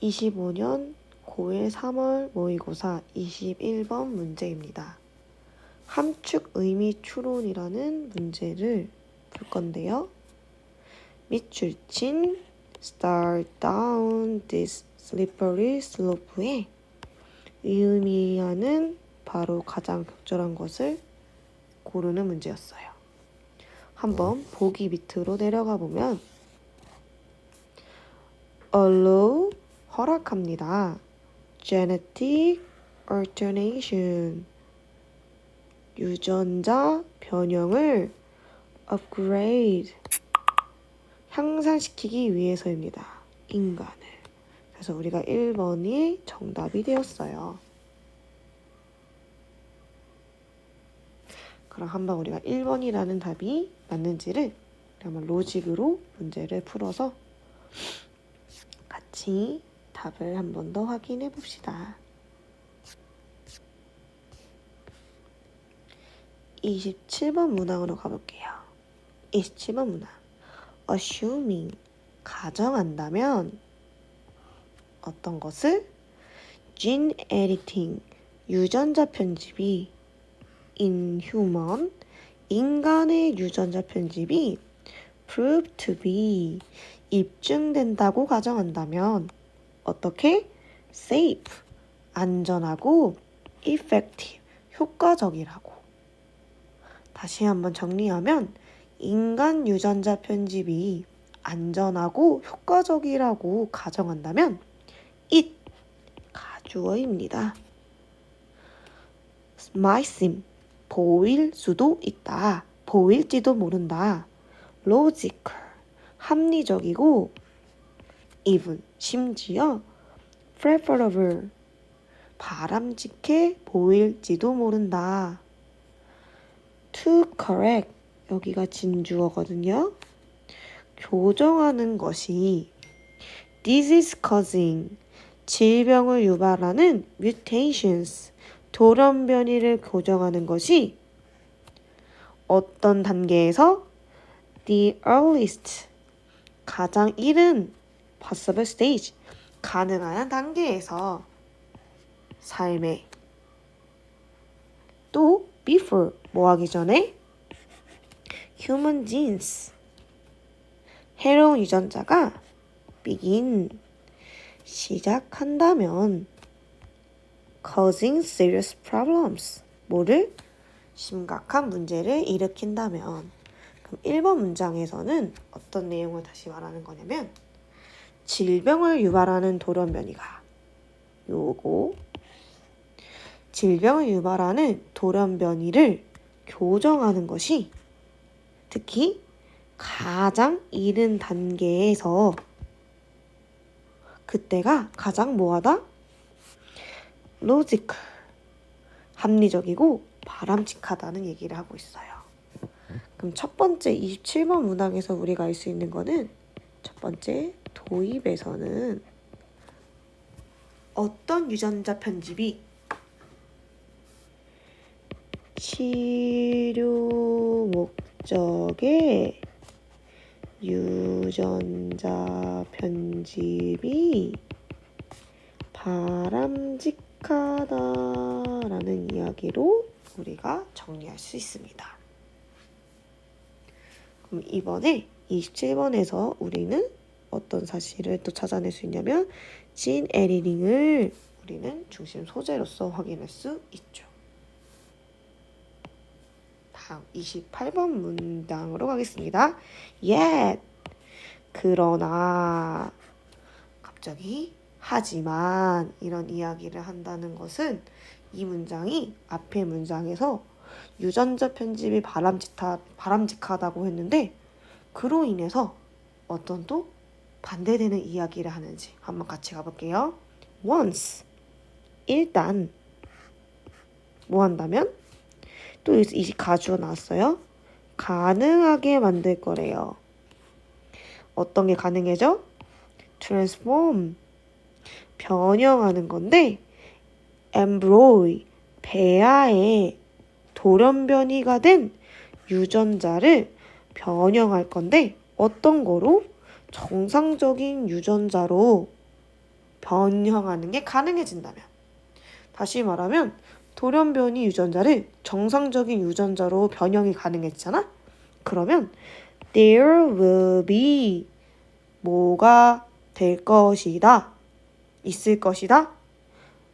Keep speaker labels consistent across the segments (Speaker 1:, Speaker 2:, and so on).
Speaker 1: 25년 고1 3월 모의고사 21번 문제입니다. 함축 의미 추론이라는 문제를 풀 건데요. 밑줄친 start down this slippery slope에 의미하는 바로 가장 적절한 것을 고르는 문제였어요. 한번 보기 밑으로 내려가 보면 allow 허락합니다. genetic alternation 유전자 변형을 upgrade 향상시키기 위해서입니다. 인간을. 그래서 우리가 1번이 정답이 되었어요. 그럼 한번 우리가 1번이라는 답이 맞는지를 한번 로직으로 문제를 풀어서 같이 답을 한 번 더 확인해 봅시다. 27번 문항으로 가볼게요. 27번 문항. assuming 가정한다면 어떤 것을? gene editing 유전자 편집이 in human 인간의 유전자 편집이 prove to be 입증된다고 가정한다면 어떻게? safe 안전하고 effective 효과적이라고. 다시 한번 정리하면 인간 유전자 편집이 안전하고 효과적이라고 가정한다면 it 가주어입니다. might seem 보일 수도 있다. 보일지도 모른다. logical 합리적이고 even 심지어 preferable 바람직해 보일지도 모른다. to correct 여기가 진주어거든요. 교정하는 것이 disease causing 질병을 유발하는 mutations 돌연변이를 교정하는 것이 어떤 단계에서 the earliest 가장 이른 possible stage 가능한 단계에서 삶에 또 before 뭐 하기 전에 human genes 해로운 유전자가 begin 시작한다면 causing serious problems 뭐를? 심각한 문제를 일으킨다면 그럼 1번 문장에서는 어떤 내용을 다시 말하는 거냐면 질병을 유발하는 돌연변이가 요거 질병을 유발하는 돌연변이를 교정하는 것이 특히 가장 이른 단계에서 그때가 가장 뭐하다? logical 합리적이고 바람직하다는 얘기를 하고 있어요. 그럼 첫 번째 27번 문항에서 우리가 알 수 있는 거는 첫 번째 도입에서는 어떤 유전자 편집이 치료 목적의 유전자 편집이 바람직하다라는 이야기로 우리가 정리할 수 있습니다. 그럼 이번에 27번에서 우리는 어떤 사실을 또 찾아낼 수 있냐면 gene editing을 우리는 중심 소재로서 확인할 수 있죠. 다음 28번 문장으로 가겠습니다. Yet 그러나 갑자기 하지만 이런 이야기를 한다는 것은 이 문장이 앞의 문장에서 유전자 편집이 바람직하다고 했는데 그로 인해서 어떤 또 반대되는 이야기를 하는지 한번 같이 가볼게요. once 일단 뭐 한다면 또 이 가주어 나왔어요. 가능하게 만들 거래요. 어떤 게 가능해져? transform 변형하는 건데 embryo 배아에 돌연변이가 된 유전자를 변형할 건데 어떤 거로? 정상적인 유전자로 변형하는 게 가능해진다면. 다시 말하면 돌연변이 유전자를 정상적인 유전자로 변형이 가능했잖아? 그러면 there will be 뭐가 될 것이다. 있을 것이다.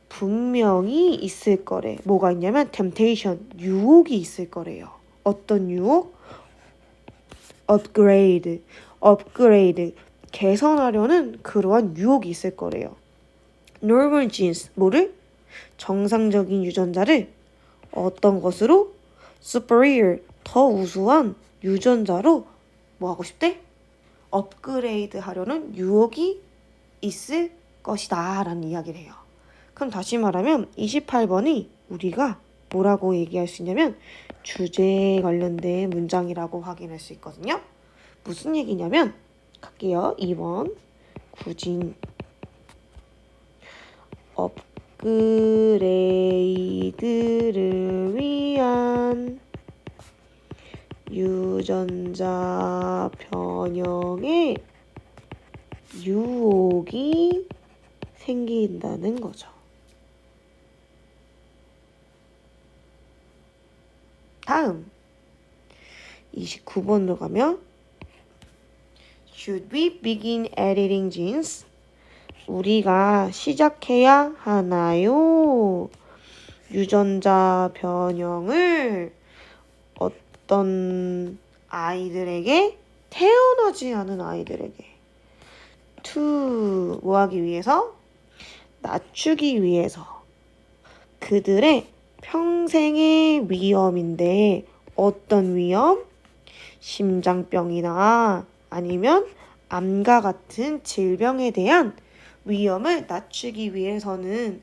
Speaker 1: 분명히 있을 거래. 뭐가 있냐면 temptation, 유혹이 있을 거래요. 어떤 유혹? 업그레이드, 개선하려는 그러한 유혹이 있을 거래요. normal genes, 뭐를? 정상적인 유전자를 어떤 것으로? superior, 더 우수한 유전자로 뭐 하고 싶대? 업그레이드 하려는 유혹이 있을 것이다 라는 이야기를 해요. 그럼 다시 말하면 28번이 우리가 뭐라고 얘기할 수 있냐면 주제에 관련된 문장이라고 확인할 수 있거든요. 무슨 얘기냐면 갈게요. 2번 구진 업그레이드를 위한 유전자 변형의 유혹이 생긴다는 거죠. 다음 29번으로 가면 Should we begin editing genes? 우리가 시작해야 하나요? 유전자 변형을 어떤 아이들에게 태어나지 않은 아이들에게 뭐 하기 위해서? 낮추기 위해서 그들의 평생의 위험인데 어떤 위험? 심장병이나 아니면 암과 같은 질병에 대한 위험을 낮추기 위해서는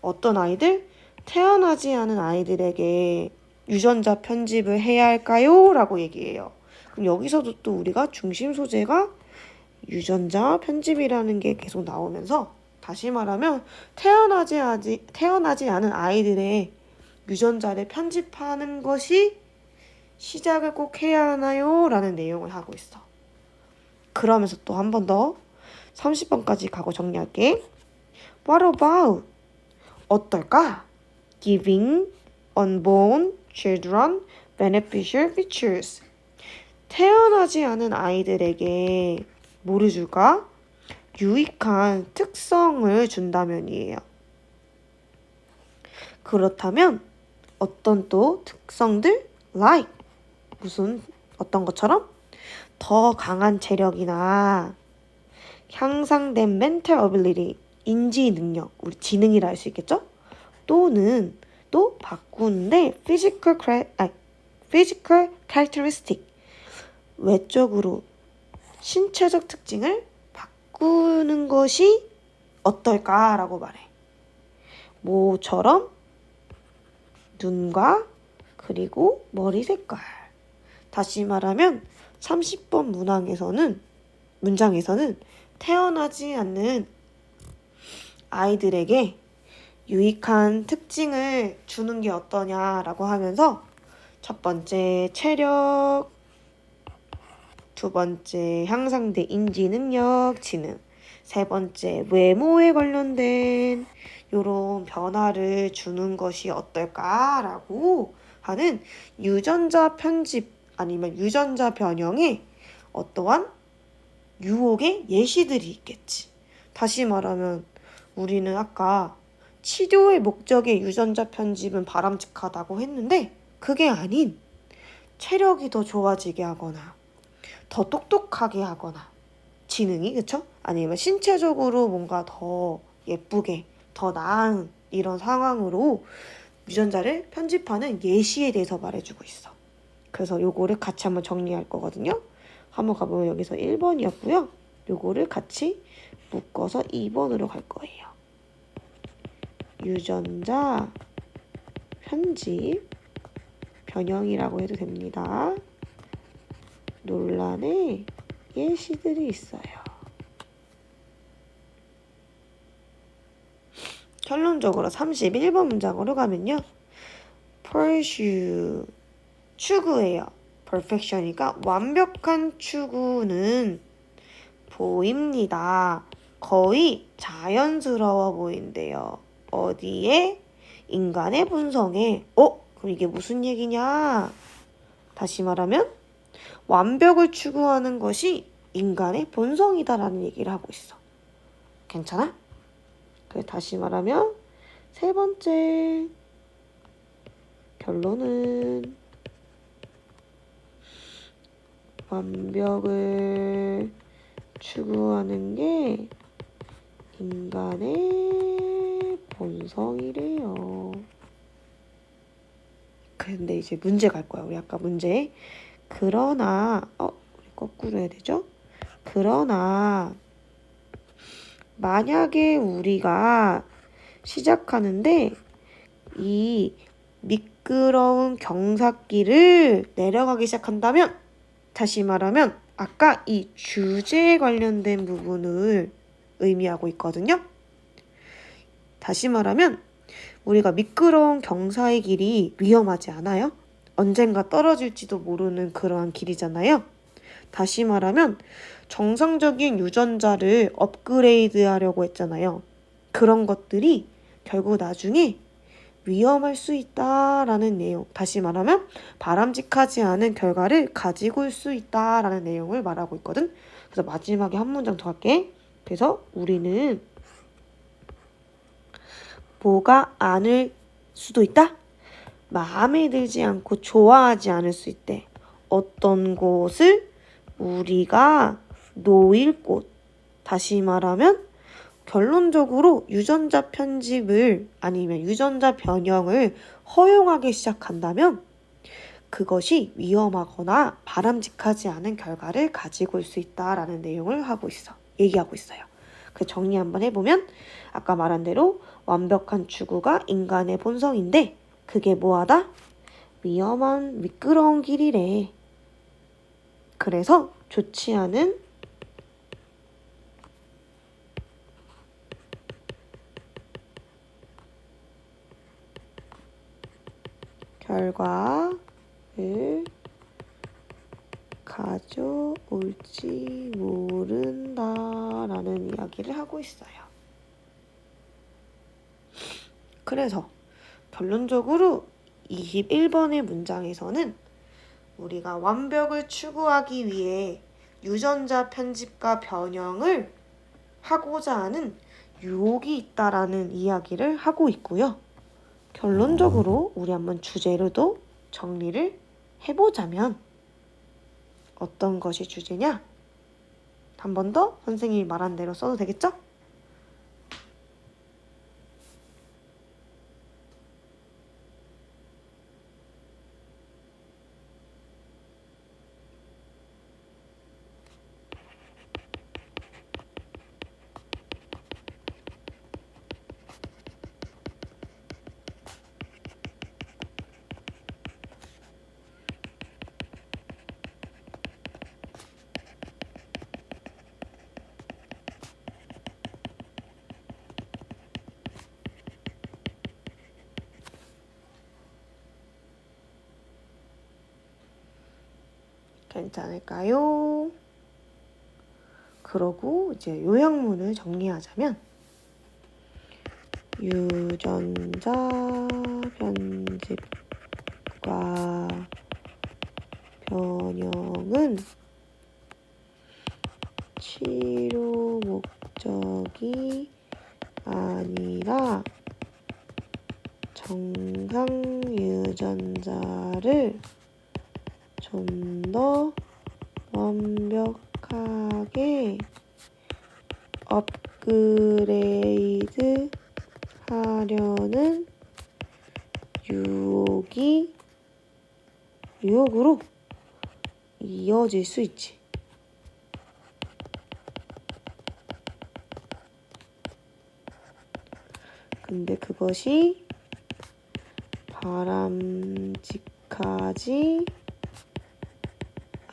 Speaker 1: 어떤 아이들? 태어나지 않은 아이들에게 유전자 편집을 해야 할까요? 라고 얘기해요. 그럼 여기서도 또 우리가 중심 소재가 유전자 편집이라는 게 계속 나오면서 다시 말하면 태어나지 않은 아이들의 유전자를 편집하는 것이 시작을 꼭 해야 하나요? 라는 내용을 하고 있어. 그러면서 또 한 번 더 30번까지 가고 정리할게. What about? 어떨까? Giving unborn children beneficial features. 태어나지 않은 아이들에게 뭐를 줄까? 유익한 특성을 준다면이에요. 그렇다면 어떤 또 특성들? Like 무슨 어떤 것처럼? 더 강한 체력이나 향상된 mental ability, 인지 능력, 우리 지능이라 할 수 있겠죠? 또는 또 바꾸는데 physical characteristic, 외적으로 신체적 특징을 바꾸는 것이 어떨까라고 말해. 뭐처럼? 눈과 그리고 머리 색깔. 다시 말하면 30번 문장에서는 태어나지 않는 아이들에게 유익한 특징을 주는 게 어떠냐라고 하면서 첫 번째 체력, 두 번째 향상된 인지 능력, 지능, 세 번째 외모에 관련된 이런 변화를 주는 것이 어떨까라고 하는 유전자 편집 아니면 유전자 변형의 어떠한 유혹의 예시들이 있겠지. 다시 말하면 우리는 아까 치료의 목적의 유전자 편집은 바람직하다고 했는데 그게 아닌 체력이 더 좋아지게 하거나 더 똑똑하게 하거나 지능이 그쵸? 아니면 신체적으로 뭔가 더 예쁘게 더 나은 이런 상황으로 유전자를 편집하는 예시에 대해서 말해주고 있어. 그래서 요거를 같이 한번 정리할 거거든요. 한번 가보면 여기서 1번이었고요. 요거를 같이 묶어서 2번으로 갈 거예요. 유전자 편집 변형이라고 해도 됩니다. 논란의 예시들이 있어요. 결론적으로 31번 문장으로 가면요. pursue, 추구해요. perfection이니까 완벽한 추구는 보입니다. 거의 자연스러워 보인대요. 어디에? 인간의 본성에. 그럼 이게 무슨 얘기냐? 다시 말하면 완벽을 추구하는 것이 인간의 본성이다라는 얘기를 하고 있어. 괜찮아? 다시 말하면 세 번째 결론은 완벽을 추구하는 게 인간의 본성이래요. 근데 이제 문제 갈 거야. 우리 아까 문제. 그러나 우리 거꾸로 해야 되죠? 그러나 만약에 우리가 시작하는데 이 미끄러운 경사길을 내려가기 시작한다면, 다시 말하면 아까 이 주제에 관련된 부분을 의미하고 있거든요. 다시 말하면 우리가 미끄러운 경사의 길이 위험하지 않아요? 언젠가 떨어질지도 모르는 그러한 길이잖아요. 다시 말하면 정상적인 유전자를 업그레이드 하려고 했잖아요. 그런 것들이 결국 나중에 위험할 수 있다라는 내용. 다시 말하면 바람직하지 않은 결과를 가지고 올 수 있다라는 내용을 말하고 있거든. 그래서 마지막에 한 문장 더 할게. 그래서 우리는 뭐가 아닐 수도 있다? 마음에 들지 않고 좋아하지 않을 수 있대. 어떤 곳을? 우리가 놓일 곳. 다시 말하면 결론적으로 유전자 편집을 아니면 유전자 변형을 허용하기 시작한다면 그것이 위험하거나 바람직하지 않은 결과를 가지고 올 수 있다라는 내용을 얘기하고 있어요. 그 정리 한번 해보면 아까 말한 대로 완벽한 추구가 인간의 본성인데 그게 뭐하다? 위험한 미끄러운 길이래. 그래서 좋지 않은 결과를 가져올지 모른다라는 이야기를 하고 있어요. 그래서 결론적으로 21번의 문장에서는 우리가 완벽을 추구하기 위해 유전자 편집과 변형을 하고자 하는 유혹이 있다라는 이야기를 하고 있고요. 결론적으로 우리 한번 주제로도 정리를 해보자면 어떤 것이 주제냐? 한 번 더 선생님이 말한 대로 써도 되겠죠? 괜찮을까요? 그러고 이제 요약문을 정리하자면 유전자 편집과 변형은 치료 목적이 아니라 정상 유전자를 좀 더 완벽하게 업그레이드 하려는 유혹으로 이어질 수 있지. 근데 그것이 바람직하지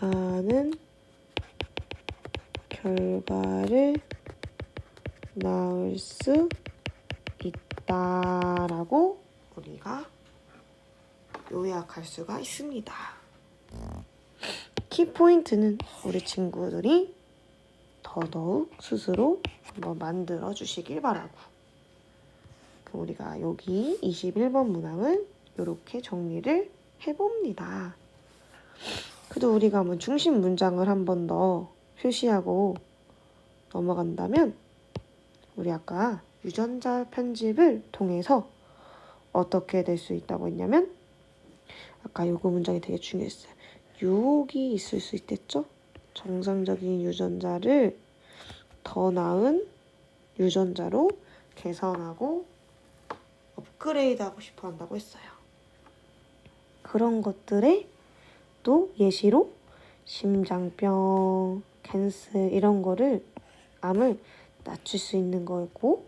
Speaker 1: 않은 결과를 낳을 수 있다라고 우리가 요약할 수가 있습니다. 키포인트는 우리 친구들이 더 더더욱 스스로 한번 만들어 주시길 바라고. 그럼 우리가 여기 21번 문항은 이렇게 정리를 해봅니다. 그래도 우리가 뭐 중심 문장을 한 번 더 표시하고 넘어간다면 우리 아까 유전자 편집을 통해서 어떻게 될 수 있다고 했냐면 아까 요거 문장이 되게 중요했어요. 유혹이 있을 수 있댔죠? 정상적인 유전자를 더 나은 유전자로 개선하고 업그레이드하고 싶어 한다고 했어요. 그런 것들에 또 예시로 심장병, 캔슬 이런 거를 암을 낮출 수 있는 거고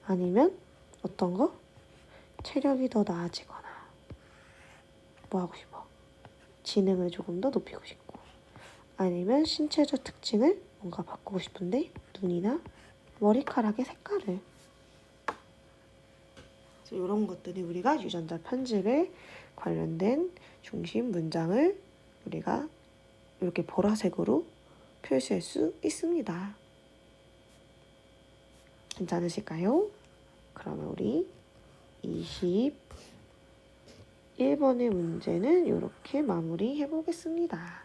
Speaker 1: 아니면 어떤 거? 체력이 더 나아지거나 뭐 하고 싶어? 지능을 조금 더 높이고 싶고 아니면 신체적 특징을 뭔가 바꾸고 싶은데 눈이나 머리카락의 색깔을 이런 것들이 우리가 유전자 편집에 관련된 중심 문장을 우리가 이렇게 보라색으로 표시할 수 있습니다. 괜찮으실까요? 그러면 우리 21번의 문제는 이렇게 마무리해 보겠습니다.